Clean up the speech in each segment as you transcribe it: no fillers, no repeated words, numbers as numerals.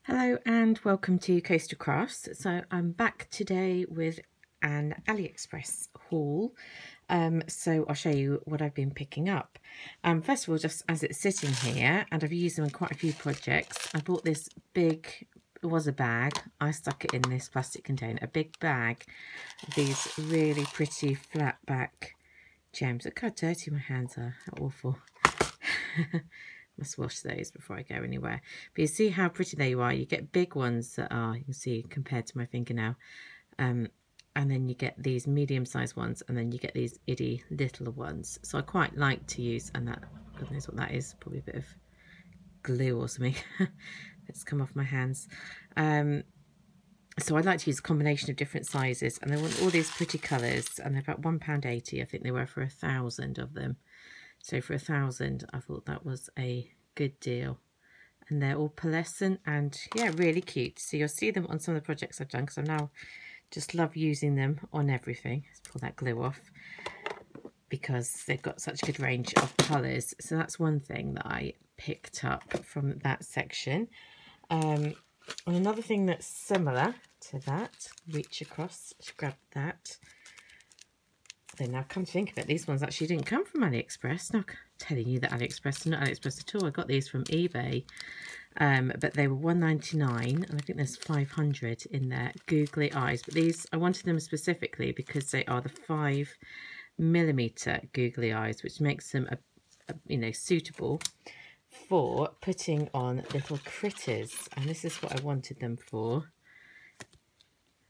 Hello and welcome to Coastal Crafts. So I'm back today with an Aliexpress haul. So I'll show you what I've been picking up. First of all, just as it's sitting here, and I've used them in quite a few projects, I bought this big, it was a bag, I stuck it in this plastic container, a big bag of these really pretty flat back gems. Look how dirty my hands are, how awful. Must wash those before I go anywhere. But you see how pretty they are. You get big ones that are, you can see, compared to my fingernail. And then you get these medium-sized ones, and then you get these itty little ones. So I quite like to use, and that, God knows what that is, probably a bit of glue or something. It's come off my hands. So I like to use a combination of different sizes, and they want all these pretty colours, and they're about £1.80. I think they were for 1,000 of them. So for 1,000, I thought that was a good deal. And they're all pearlescent and, yeah, really cute. So you'll see them on some of the projects I've done, because I now just love using them on everything. Let's pull that glue off, because they've got such a good range of colours. So that's one thing that I picked up from that section. And another thing that's similar to that, reach across to grab that. Then now come to think of it, these ones actually didn't come from Aliexpress. Now I'm telling you that Aliexpress, not Aliexpress at all. I got these from eBay, but they were £1.99, and I think there's 500 in there. Googly eyes, but these I wanted them specifically because they are the 5mm googly eyes, which makes them suitable for putting on little critters. And this is what I wanted them for.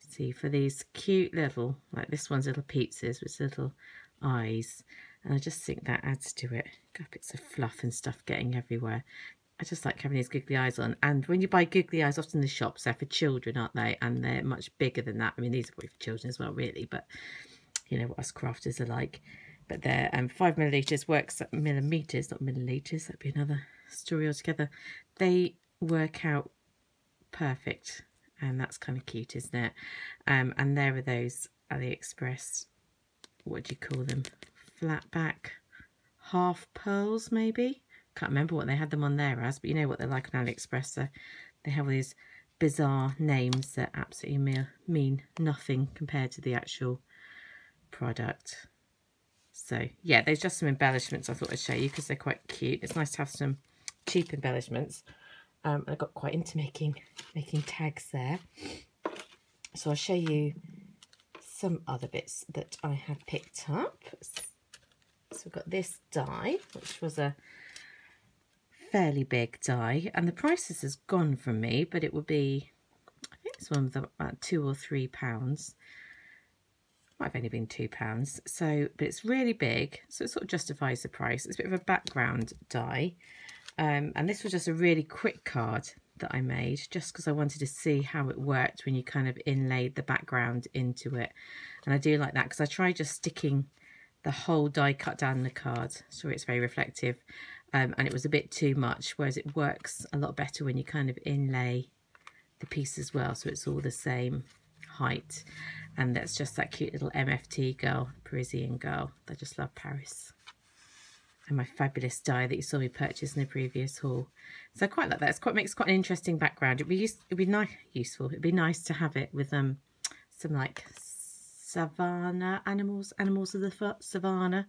See, for these cute little, like this one's little pizzas with little eyes, and I just think that adds to it. Got bits of fluff and stuff getting everywhere. I just like having these googly eyes on. And when you buy googly eyes, often in the shops, they're for children, aren't they? And they're much bigger than that. I mean, these are probably for children as well, really, but you know what us crafters are like. But they're 5mm works at millimetres, not millilitres. That'd be another story altogether. They work out perfect. And that's kind of cute, isn't it? And there are those Aliexpress, what do you call them? Flat back half pearls, maybe? Can't remember what they had them on there as, but you know what they're like on Aliexpress. So they have all these bizarre names that absolutely mean nothing compared to the actual product. So yeah, there's just some embellishments I thought I'd show you because they're quite cute. It's nice to have some cheap embellishments. I got quite into making tags there. So I'll show you some other bits that I have picked up. So we've got this die, which was a fairly big die, and the prices has gone from me, but it would be, I think this one was about £2 or £3. Might have only been £2. So, but it's really big, so it sort of justifies the price. It's a bit of a background die. And this was just a really quick card that I made just because I wanted to see how it worked when you kind of inlaid the background into it. And I do like that because I tried just sticking the whole die cut down the card. Sorry, it's very reflective. And it was a bit too much, whereas it works a lot better when you kind of inlay the piece as well, so it's all the same height. And that's just that cute little MFT girl, Parisian girl. I just love Paris. And my fabulous die that you saw me purchase in the previous haul. So I quite like that. Makes quite an interesting background. It'd be useful. It'd be nice to have it with some like savannah animals of the savannah,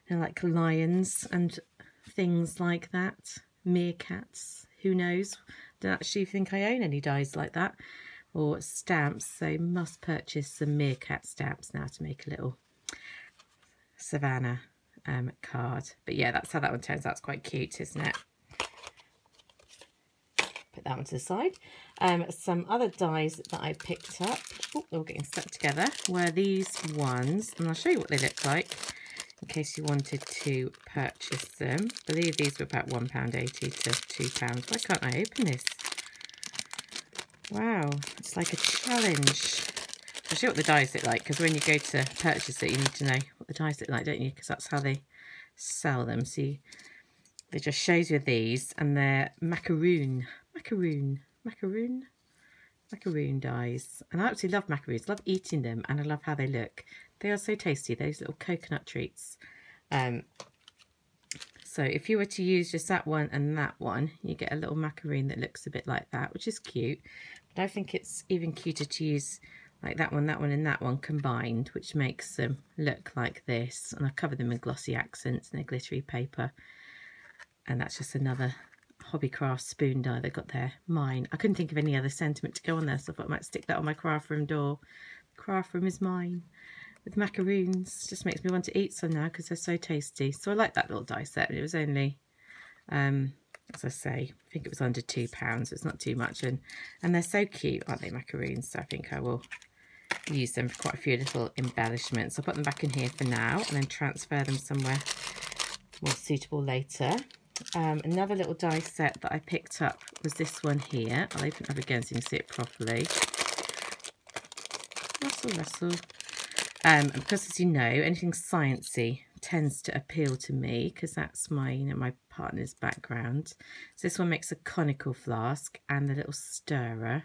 like lions and things like that. Meerkats. Who knows? Don't actually think I own any dies like that, or stamps. So must purchase some meerkat stamps now to make a little savannah card. But yeah, that's how that one turns out. It's quite cute, isn't it? Put that one to the side. Some other dies that I picked up, they're all getting stuck together, were these ones, and I'll show you what they look like in case you wanted to purchase them. I believe these were about £1.80 to £2. Why can't I open this? Wow, it's like a challenge. I'll show you what the dies look like, because when you go to purchase it, you need to know what the dies look like, don't you? Because that's how they sell them. See, it just shows you these, and they're Macaroon dies. And I absolutely love macaroons. I love eating them, and I love how they look. They are so tasty, those little coconut treats. So if you were to use just that one and that one, you get a little macaroon that looks a bit like that, which is cute. But I think it's even cuter to use like that one, and that one combined, which makes them look like this. And I cover them in glossy accents and a glittery paper. And that's just another Hobbycraft spoon die they got there. Mine. I couldn't think of any other sentiment to go on there, so I thought I might stick that on my craft room door. The craft room is mine. With macaroons. Just makes me want to eat some now because they're so tasty. So I like that little die set. It was only, as I say, I think it was under £2. It's not too much. And they're so cute, aren't they, macaroons? So I think I will use them for quite a few little embellishments. I'll put them back in here for now and then transfer them somewhere more suitable later. Another little die set that I picked up was this one here. I'll open it up again so you can see it properly. Rustle. And because, as you know, anything sciencey tends to appeal to me because that's my, my partner's background. So this one makes a conical flask and a little stirrer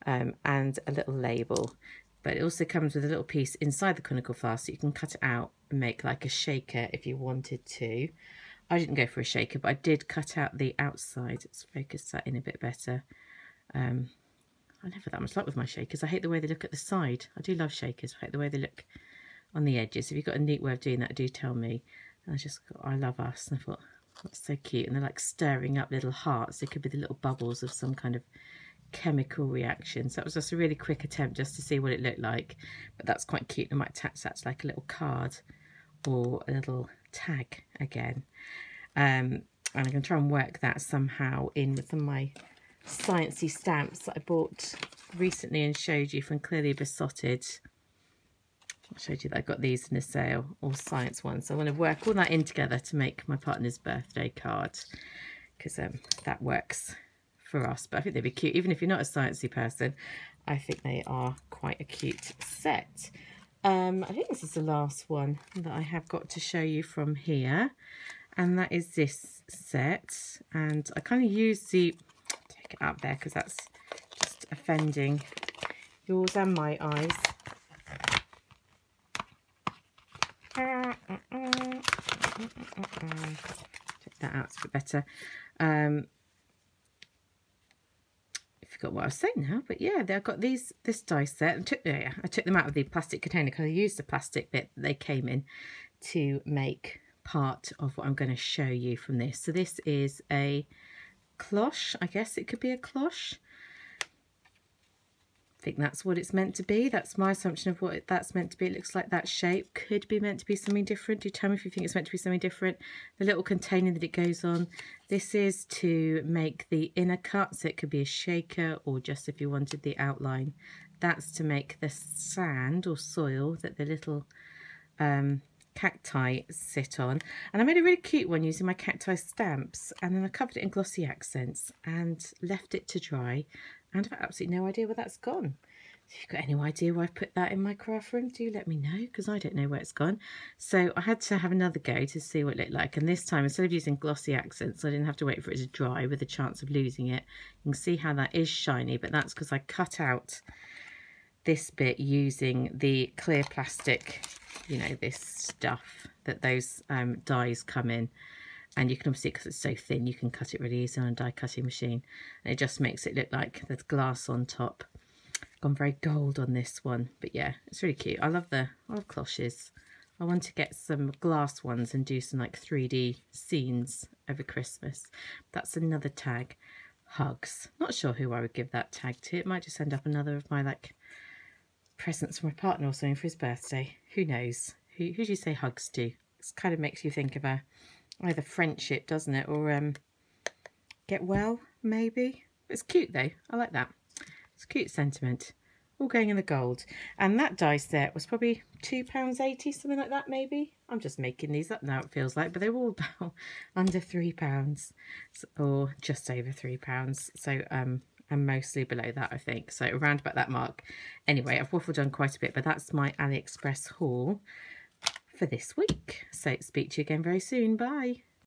and a little label. But it also comes with a little piece inside the conical flask so you can cut it out and make like a shaker if you wanted to. I didn't go for a shaker, but I did cut out the outside. Let's focus that in a bit better. I never that much luck with my shakers. I hate the way they look at the side. I do love shakers. I hate the way they look on the edges. If you've got a neat way of doing that, do tell me. And I love us. And I thought, that's so cute. And they're like stirring up little hearts. They could be the little bubbles of some kind of chemical reaction. So that was just a really quick attempt just to see what it looked like. But that's quite cute. I might attach that to like a little card or a little tag again. And I'm going to try and work that somehow in with some of my sciencey stamps that I bought recently and showed you from Clearly Besotted. I showed you that I got these in a sale, all science ones. So I want to work all that in together to make my partner's birthday card because that works for us. But I think they'd be cute. Even if you're not a sciencey person, I think they are quite a cute set. I think this is the last one that I have got to show you from here. And that is this set. And I kind of use the... Take it out there because that's just offending yours and my eyes. Take that out, it's a bit better. I forgot what I was saying now, but yeah, I've got this die set. I took them out of the plastic container because I used the plastic bit that they came in to make part of what I'm going to show you from this. So this is a cloche. I guess it could be a cloche. I think that's what it's meant to be. That's my assumption of what that's meant to be. It looks like that shape could be meant to be something different. Do tell me if you think it's meant to be something different. The little container that it goes on. This is to make the inner cut, so it could be a shaker or just if you wanted the outline. That's to make the sand or soil that the little cacti sit on. And I made a really cute one using my cacti stamps, and then I covered it in glossy accents and left it to dry. And I've absolutely no idea where that's gone. So if you've got any idea why I've put that in my craft room, do let me know, because I don't know where it's gone. So I had to have another go to see what it looked like. And this time, instead of using glossy accents, I didn't have to wait for it to dry with a chance of losing it. You can see how that is shiny, but that's because I cut out this bit using the clear plastic, you know, this stuff that those dies come in. And you can obviously, because it's so thin, you can cut it really easily on a die cutting machine. And it just makes it look like there's glass on top. Gone very gold on this one. But yeah, it's really cute. I love cloches. I want to get some glass ones and do some like 3D scenes over Christmas. That's another tag. Hugs. Not sure who I would give that tag to. It might just end up another of my like presents for my partner or something for his birthday. Who knows? Who do you say hugs to? It kind of makes you think of either friendship, doesn't it, or get well, maybe. It's cute though. I like that. It's a cute sentiment. All going in the gold. And that die set was probably £2.80, something like that, maybe. I'm just making these up now, it feels like, but they were all about under £3, or just over £3. So and mostly below that, I think. So around about that mark. Anyway, I've waffled on quite a bit, but that's my AliExpress haul for this week. So speak to you again very soon. Bye.